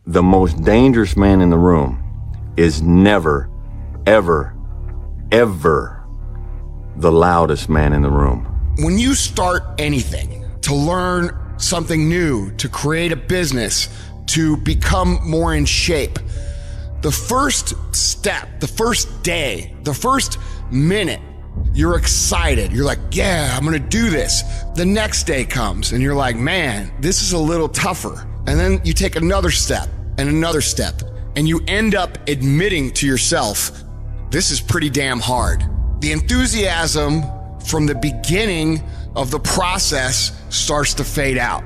the most dangerous man in the room is never, ever, ever the loudest man in the room. When you start anything, to learn something new, to create a business, to become more in shape, the first step, the first day, the first minute, you're excited. You're like, yeah, I'm gonna do this. The next day comes and you're like, man, this is a little tougher. And then you take another step and another step, and you end up admitting to yourself, this is pretty damn hard. The enthusiasm from the beginning of the process starts to fade out.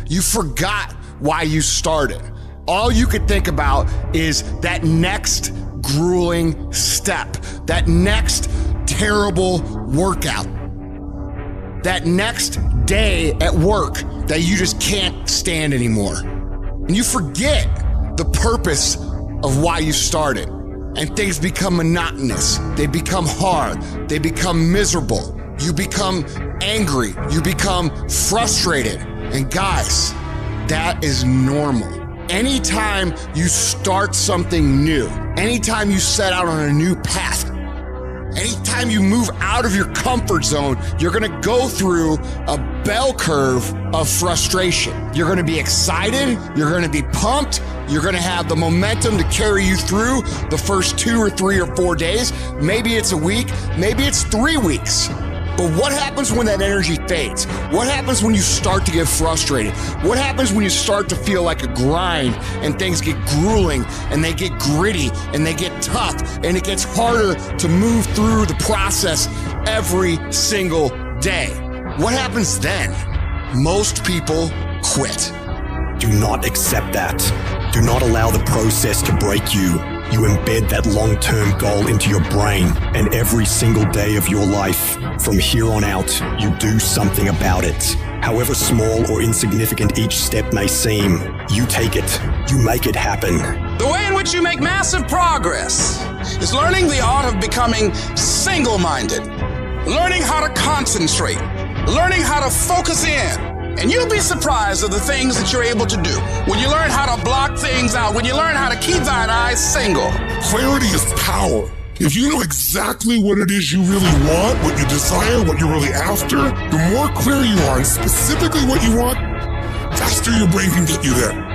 You forgot why you started. All you could think about is that next grueling step, that next terrible workout, that next day at work that you just can't stand anymore. And you forget the purpose of why you started. And things become monotonous. They become hard. They become miserable. You become angry. You become frustrated. And guys, that is normal. Anytime you start something new, anytime you set out on a new path, anytime you move out of your comfort zone, you're gonna go through a bell curve of frustration. You're gonna be excited, you're gonna be pumped, you're gonna have the momentum to carry you through the first 2 or 3 or 4 days. Maybe it's a week, maybe it's 3 weeks. But what happens when that energy fades? What happens when you start to get frustrated? What happens when you start to feel like a grind and things get grueling and they get gritty and they get tough and it gets harder to move through the process every single day? What happens then? Most people quit. Do not accept that. Do not allow the process to break you. You embed that long-term goal into your brain, and every single day of your life, from here on out, you do something about it. However small or insignificant each step may seem, you take it, you make it happen. The way in which you make massive progress is learning the art of becoming single-minded, learning how to concentrate, learning how to focus in. And you'll be surprised at the things that you're able to do when you learn how to block things out, when you learn how to keep thine eyes single. Clarity is power. If you know exactly what it is you really want, what you desire, what you're really after, the more clear you are on specifically what you want, faster your brain can get you there.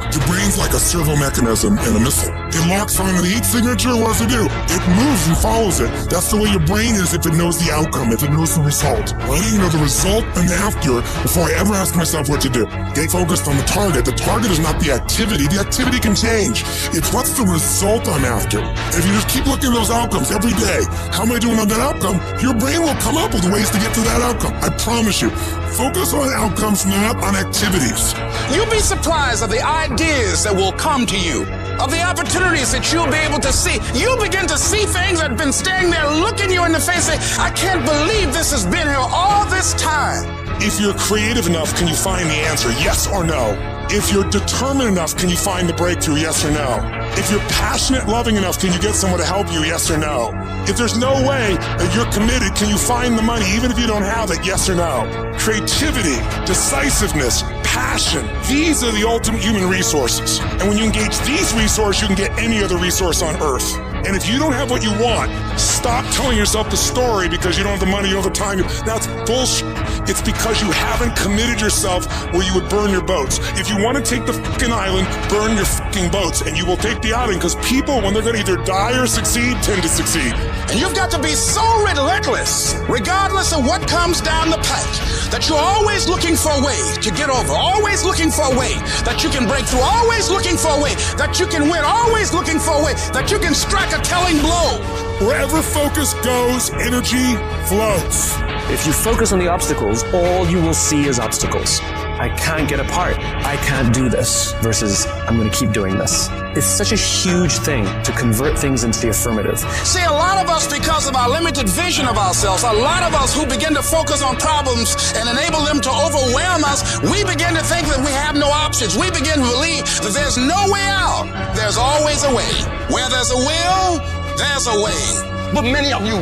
Your brain's like a servo mechanism and a missile. It locks onto the heat signature, what does it do? It moves and follows it. That's the way your brain is if it knows the outcome, if it knows the result. I need to know the result and the after before I ever ask myself what to do. Get focused on the target. The target is not the activity. The activity can change. It's what's the result I'm after. If you just keep looking at those outcomes every day, how am I doing on that outcome? Your brain will come up with ways to get to that outcome. I promise you. Focus on outcomes, not on activities. You'll be surprised at the ideas that will come to you, of the opportunities that you'll be able to see. You'll begin to see things that have been standing there looking you in the face saying, I can't believe this has been here all this time. If you're creative enough, can you find the answer? Yes or no? If you're determined enough, can you find the breakthrough? Yes or no? If you're passionate, loving enough, can you get someone to help you? Yes or no? If there's no way that you're committed, can you find the money even if you don't have it? Yes or no? Creativity, decisiveness, passion, these are the ultimate human resources. And when you engage these resources, you can get any other resource on earth. And if you don't have what you want, stop telling yourself the story because you don't have the money, you don't have the time. That's bullshit. It's because you haven't committed yourself where you would burn your boats. If you want to take the fucking island, burn your fucking boats, and you will take the island because people, when they're going to either die or succeed, tend to succeed. And you've got to be so relentless, regardless of what comes down the pike, that you're always looking for a way to get over, always looking for a way that you can break through, always looking for a way that you can win, always looking for a way that you can strike a telling blow. Wherever focus goes, energy flows. If you focus on the obstacles, all you will see is obstacles. I can't get apart. I can't do this versus I'm going to keep doing this. It's such a huge thing to convert things into the affirmative. See, a lot of us, because of our limited vision of ourselves, a lot of us who begin to focus on problems and enable them to overwhelm us, we begin to think that we have no options. We begin to believe that there's no way out. There's always a way. Where there's a will, there's a way. But many of you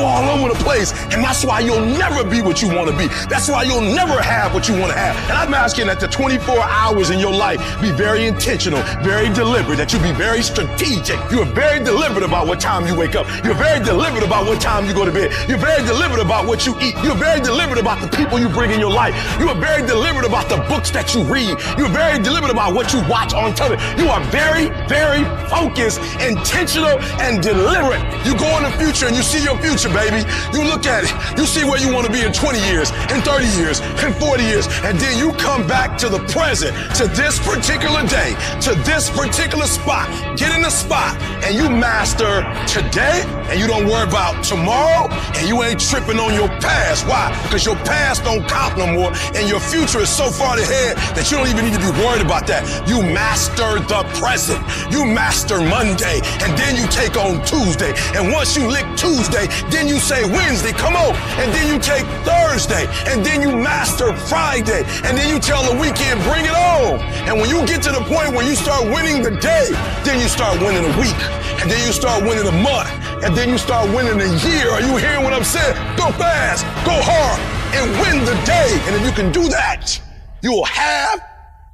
all over the place, and that's why you'll never be what you want to be. That's why you'll never have what you want to have. And I'm asking that the 24 hours in your life be very intentional, very deliberate, that you be very strategic. You're very deliberate about what time you wake up. You're very deliberate about what time you go to bed. You're very deliberate about what you eat. You're very deliberate about the people you bring in your life. You are very deliberate about the books that you read. You're very deliberate about what you watch on television. You are very, very focused, intentional, and deliberate. You go in the future and you see your future, baby. You look at it. You see where you want to be in 20 years, in 30 years, in 40 years. And then you come back to the present, to this particular day, to this particular spot. Get in the spot and you master today, and you don't worry about tomorrow, and you ain't tripping on your past. Why? Because your past don't count no more, and your future is so far ahead that you don't even need to be worried about that. You master the present. You master Monday, and then you take on Tuesday. And once you lick Tuesday, then you say Wednesday, come on. And then you take Thursday, and then you master Friday, and then you tell the weekend, bring it on. And when you get to the point where you start winning the day, then you start winning a week, and then you start winning a month, and then you start winning a year. Are you hearing what I'm saying? Go fast, go hard, and win the day. And if you can do that, you'll have,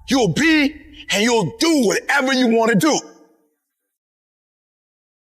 you'll be, and you'll do whatever you want to do.